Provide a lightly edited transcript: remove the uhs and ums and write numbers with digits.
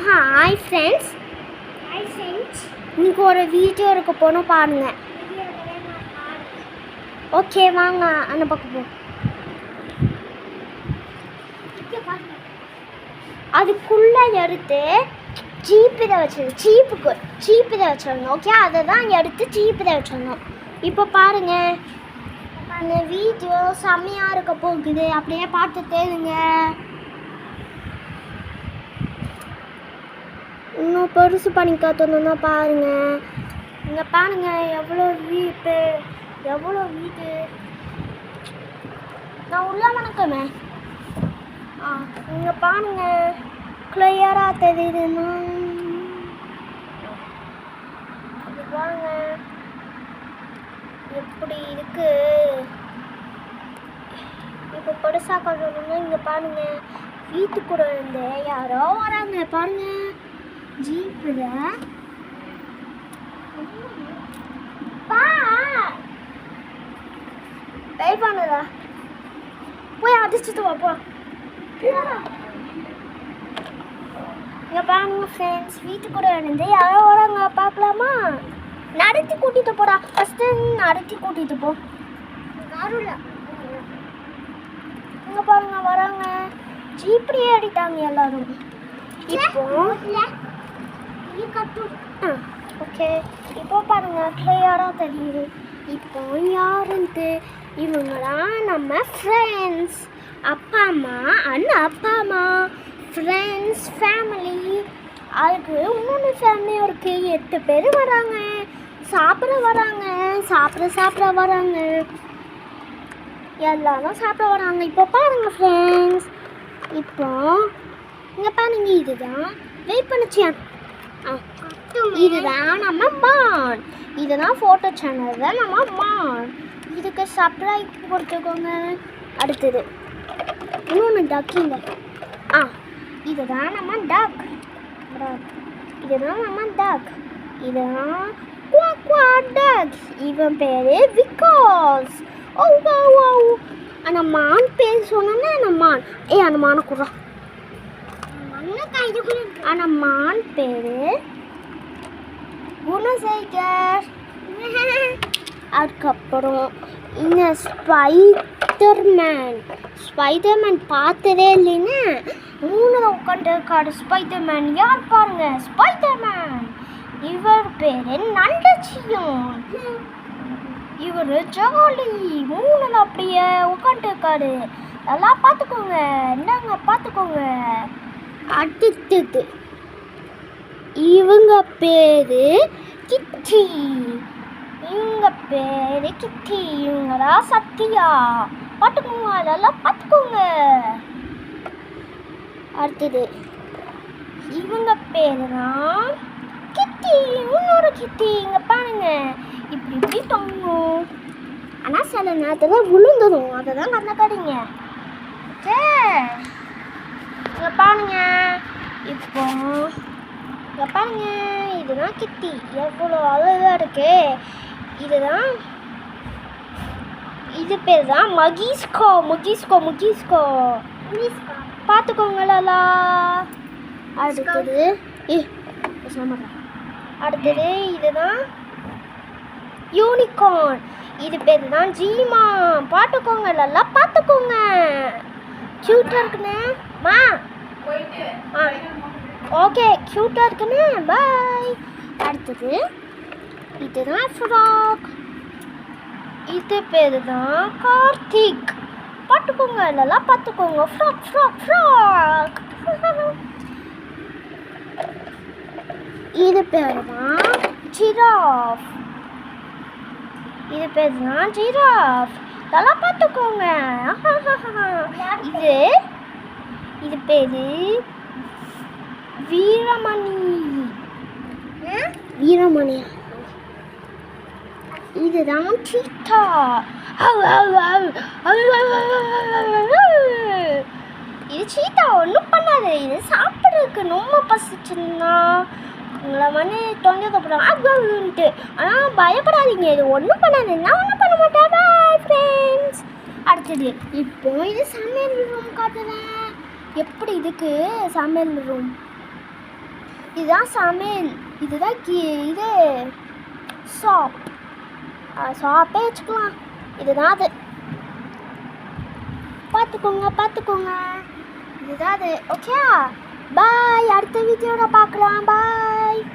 Hi friends. இன்னைக்கு ஒரு video இருக்க போனோம் பாருங்க. ஓகே வாங்க அந்த பக்கம் போ. அதுக்குள்ளே எடுத்து சீப்பு இதை வச்சிருந்தோம். சீப்பு இதை வச்சிருந்தோம். ஓகே அதை தான் எடுத்து சீப்பு இதை வச்சிருந்தோம். இப்போ பாருங்க அந்த வீடியோ செம்மையாக இருக்க போகுது. அப்படியே பார்த்துட்டே இருங்க. இன்னும் பெருசு பண்ணி காத்தோன்னா பாருங்க. இங்கே பாருங்க எவ்வளோ வீடு. நான் உள்ள வணக்கமே. இங்கே பாருங்க கிளியராக தெரியுதுன்னா இது பாருங்க எப்படி இருக்கு. இப்போ பெருசாக காட்டணும்னா இங்கே பாருங்க வீட்டுக்குள்ள இருந்து யாரோ வராங்க பாருங்க. ஜீப்புல வெயிட் பண்ணுதா போய் அடிச்சுட்டு வாப்பா. இங்கே பாருங்க ஃப்ரெண்ட்ஸ் வீட்டுக்குள்ள இருந்து யாரோ வராங்க பார்க்கலாமா? நடத்தி கூட்டிகிட்டு போடா. ஃபஸ்ட்டு நடத்தி கூட்டிகிட்டு போ. இங்கே பாருங்க வராங்க. ஜீப்லேயே அடித்தாங்க எல்லாரும். இப்போ ஓகே இப்போ பாருங்க கிளியராக தெரியுது. இப்போ யாருன்ட்டு இவங்களாம் நம்ம ஃப்ரெண்ட்ஸ். அப்பா அம்மா ஃப்ரெண்ட்ஸ் ஃபேமிலி. அதுக்கு இன்னொன்று ஃபேமிலியும் இருக்குது. 8 பேர் வராங்க. சாப்பிட வராங்க. எல்லாரும் சாப்பிட வராங்க. இப்போ பாருங்கள் ஃப்ரெண்ட்ஸ். இப்போ இங்கே பாருங்க இதுதான் வெயிட் பண்ணிச்சியா. இதுதான் நம்ம மான். இதுதான் ஃபோட்டோ சேனல் தான் நம்ம மான். இதுக்கு சப்ஸ்கிரைப் கொடுத்துக்கோங்க. அடுத்தது இன்னொன்று டக்கிங்க. இதுதான் நம்ம டக். இதுதான் டக். இவன் பேர் விகாஸ். அந்த மான் பேர் சொன்னா அந்த மான் அந்த மானை கூட அந்த மான் பேரு குணசேகர். அதுக்கப்புறம் இந்த ஸ்பைடர்மேன் பார்த்ததே இல்லைன்னா 3 உட்காந்துருக்காரு ஸ்பைடர்மேன். யார் பாருங்க ஸ்பைடர்மேன். இவர் பேரு நண்டச்சியும். இவர் ஜாலி 3 அப்படியே உட்காந்துருக்காரு. எல்லாம் பார்த்துக்கோங்க. என்னங்க பார்த்துக்கோங்க. அடுத்தது இவங்க பேரு கிட்டி. இவங்களா சத்யா. பார்த்துக்கோங்க. அதெல்லாம் பார்த்துக்கோங்க. அடுத்தது இவங்க பேரு தான் கிட்டி. இன்னொரு கிட்டி. இங்கே பாருங்க இப்படி தொங்கும். ஆனால் சில நேரத்தில் விழுந்துடும். அதை தான் கண்ணக்காடிங்க. இங்கே பாருங்க. இப்போ இங்கே பாருங்க இதுதான் கிட்டி. எவ்வளோ அழகாக இருக்கு. இது பேர் தான் மகிஸ்கோ. பார்த்துக்கோங்களா. அடுத்தது இதுதான் யூனிகார்ன். இது பேர் தான் ஜீமா. பார்த்துக்கோங்க. நல்லா பார்த்துக்கோங்க. க்யூட்டாக இருக்குண்ணே. ஓகே க்யூட்டாக இருக்குண்ணே. பாய். அடுத்தது இதுதான் ஃப்ராக். இது பேர் தான் கார்த்திக். பார்த்துக்கோங்க. நல்லா பார்த்துக்கோங்க. ஃப்ராக். இது பேர் தான் ஜிராஃப். நல்லா பார்த்துக்கோங்க. இது பேரு வீரமணி. இதுதான் சீட்டா. இது சீட்டா ஒன்றும் பண்ணாது. இது சாப்பிட்றதுக்கு ரொம்ப பசிச்சுன்னா உங்களை தொண்டை கப்புறாங்க. ஆனால் பயப்படாதீங்க. இது ஒன்றும் பண்ணாது. நான் ஒன்றும் பண்ண மாட்டேன். Bye friends. அடுத்தது இப்போ இது சமையல் ரூம் காட்டுறேன். எப்படி இதுக்கு சமையல் ரூம். இதுதான் சமையல். இதுதான் இது ஷாப்பே வச்சுக்கலாம். இதுதான் அது. பார்த்துக்கோங்க. இதுதான் அது. Okay bye. அடுத்த வீடியோவில் பார்க்கலாம். பாய்.